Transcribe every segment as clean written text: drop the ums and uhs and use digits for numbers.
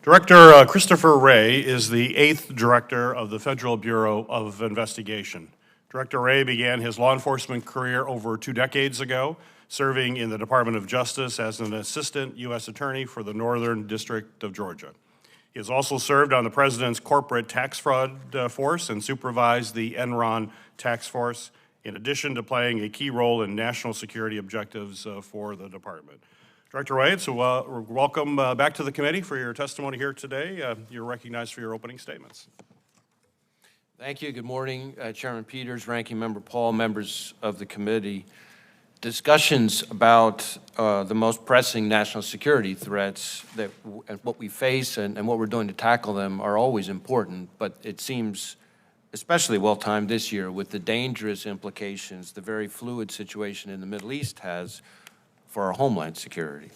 Director Christopher Wray is the 8th Director of the Federal Bureau of Investigation. Director Wray began his law enforcement career over 2 decades ago, serving in the Department of Justice as an Assistant U.S. Attorney for the Northern District of Georgia. He has also served on the President's Corporate Tax Fraud Force and supervised the Enron Tax Force, in addition to playing a key role in national security objectives for the Department. Director Wray, so welcome back to the committee for your testimony here today. You're recognized for your opening statements. Thank you. Good morning, Chairman Peters, Ranking Member Paul, members of the committee. Discussions about the most pressing national security threats that what we face and what we're doing to tackle them are always important, but it seems especially well-timed this year with the dangerous implications the very fluid situation in the Middle East has for our homeland security.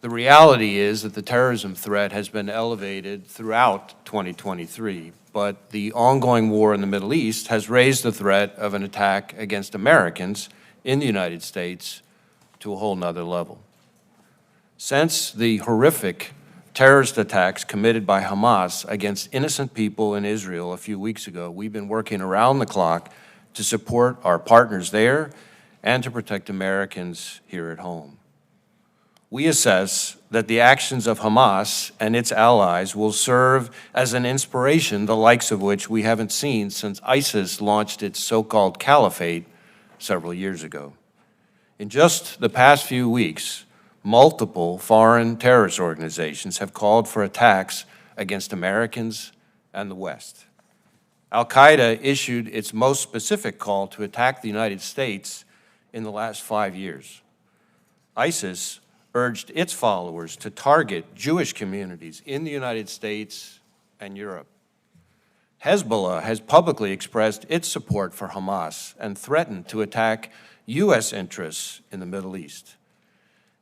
The reality is that the terrorism threat has been elevated throughout 2023, but the ongoing war in the Middle East has raised the threat of an attack against Americans in the United States to a whole nother level. Since the horrific terrorist attacks committed by Hamas against innocent people in Israel a few weeks ago, we've been working around the clock to support our partners there and to protect Americans here at home. We assess that the actions of Hamas and its allies will serve as an inspiration, the likes of which we haven't seen since ISIS launched its so-called caliphate several years ago. In just the past few weeks, multiple foreign terrorist organizations have called for attacks against Americans and the West. Al-Qaeda issued its most specific call to attack the United States in the last 5 years. ISIS urged its followers to target Jewish communities in the United States and Europe. Hezbollah has publicly expressed its support for Hamas and threatened to attack U.S. interests in the Middle East.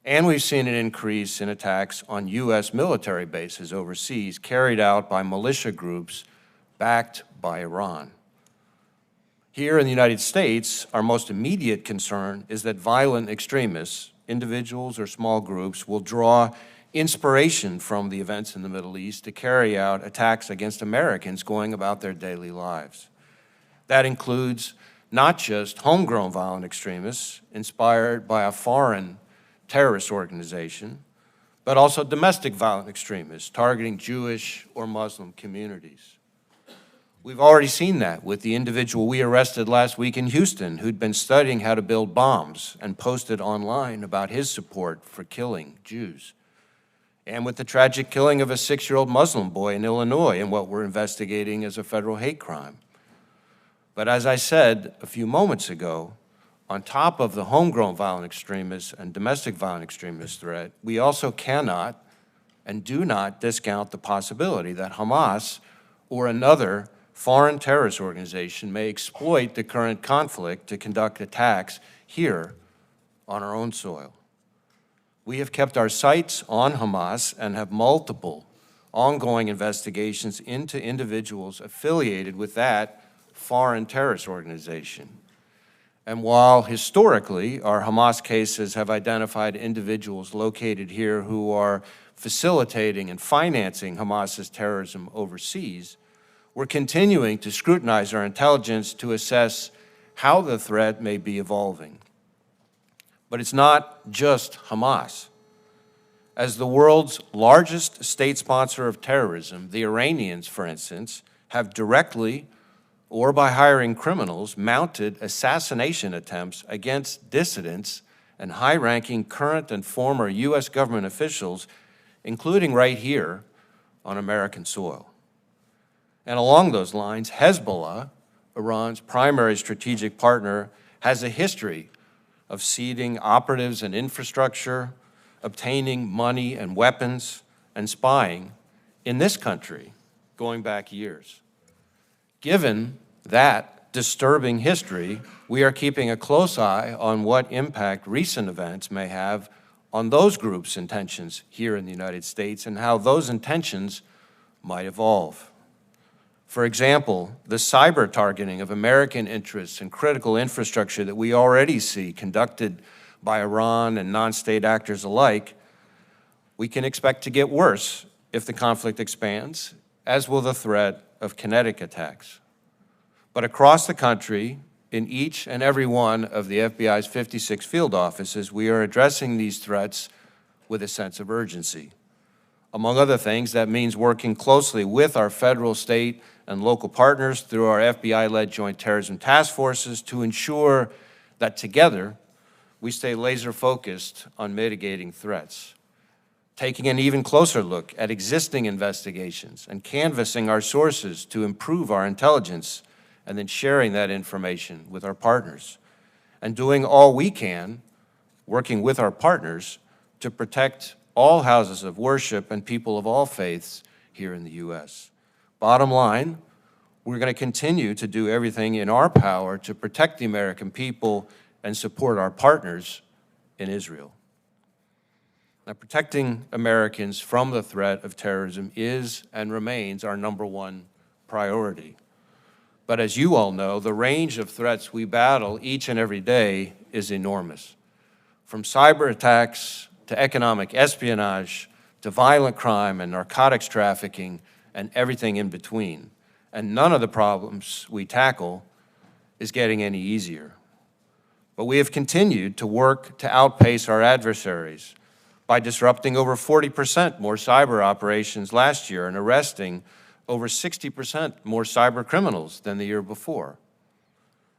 And we've seen an increase in attacks on U.S. military bases overseas carried out by militia groups backed by Iran. Here in the United States, our most immediate concern is that violent extremists, individuals or small groups, will draw inspiration from the events in the Middle East to carry out attacks against Americans going about their daily lives. That includes not just homegrown violent extremists inspired by a foreign terrorist organization, but also domestic violent extremists targeting Jewish or Muslim communities. We've already seen that with the individual we arrested last week in Houston who'd been studying how to build bombs and posted online about his support for killing Jews. And with the tragic killing of a 6-year-old Muslim boy in Illinois in what we're investigating as a federal hate crime. But as I said a few moments ago, on top of the homegrown violent extremists and domestic violent extremist threat, we also cannot and do not discount the possibility that Hamas or another foreign terrorist organization may exploit the current conflict to conduct attacks here on our own soil. We have kept our sights on Hamas and have multiple ongoing investigations into individuals affiliated with that foreign terrorist organization. And while historically our Hamas cases have identified individuals located here who are facilitating and financing Hamas's terrorism overseas, we're continuing to scrutinize our intelligence to assess how the threat may be evolving. But it's not just Hamas. As the world's largest state sponsor of terrorism, the Iranians, for instance, have directly or by hiring criminals mounted assassination attempts against dissidents and high-ranking current and former U.S. government officials, including right here on American soil. And along those lines, Hezbollah, Iran's primary strategic partner, has a history of seeding operatives and infrastructure, obtaining money and weapons, and spying in this country going back years. Given that disturbing history, we are keeping a close eye on what impact recent events may have on those groups' intentions here in the United States and how those intentions might evolve. For example, the cyber targeting of American interests and critical infrastructure that we already see conducted by Iran and non-state actors alike, we can expect to get worse if the conflict expands, as will the threat of kinetic attacks. But across the country, in each and every one of the FBI's 56 field offices, we are addressing these threats with a sense of urgency. Among other things, that means working closely with our federal, state, and local partners through our FBI-led Joint Terrorism Task Forces to ensure that together we stay laser-focused on mitigating threats, taking an even closer look at existing investigations and canvassing our sources to improve our intelligence, and then sharing that information with our partners, and doing all we can, working with our partners, to protect all houses of worship and people of all faiths here in the U.S. Bottom line, we're going to continue to do everything in our power to protect the American people and support our partners in Israel. Now, protecting Americans from the threat of terrorism is and remains our #1 priority. But as you all know, the range of threats we battle each and every day is enormous. From cyber attacks to economic espionage to violent crime and narcotics trafficking and everything in between. And none of the problems we tackle is getting any easier. But we have continued to work to outpace our adversaries by disrupting over 40% more cyber operations last year and arresting over 60% more cyber criminals than the year before.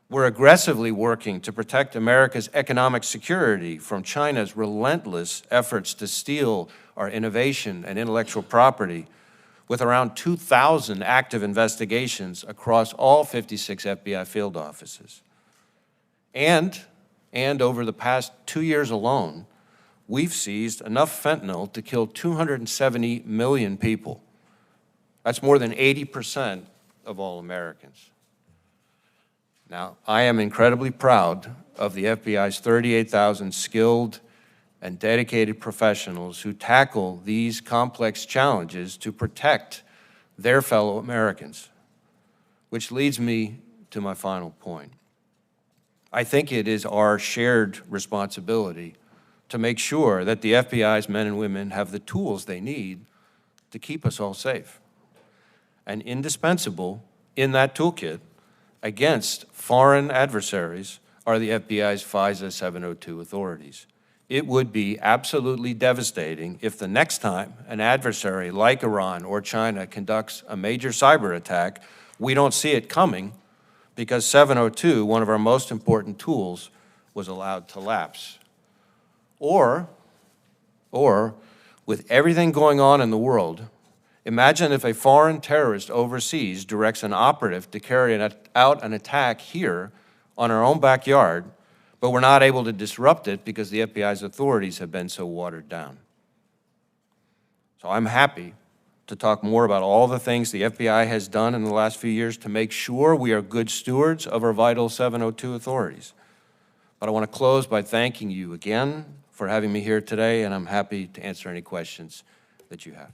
We're aggressively working to protect America's economic security from China's relentless efforts to steal our innovation and intellectual property, with around 2,000 active investigations across all 56 FBI field offices. And over the past 2 years alone, we've seized enough fentanyl to kill 270 million people. That's more than 80% of all Americans. Now, I am incredibly proud of the FBI's 38,000 skilled and dedicated professionals who tackle these complex challenges to protect their fellow Americans, which leads me to my final point. I think it is our shared responsibility to make sure that the FBI's men and women have the tools they need to keep us all safe. And indispensable in that toolkit against foreign adversaries are the FBI's FISA 702 authorities. It would be absolutely devastating if the next time an adversary like Iran or China conducts a major cyber attack, we don't see it coming because 702, one of our most important tools, was allowed to lapse. Or with everything going on in the world, imagine if a foreign terrorist overseas directs an operative to carry out an attack here on our own backyard, but we're not able to disrupt it because the FBI's authorities have been so watered down. So I'm happy to talk more about all the things the FBI has done in the last few years to make sure we are good stewards of our vital 702 authorities. But I want to close by thanking you again for having me here today, and I'm happy to answer any questions that you have.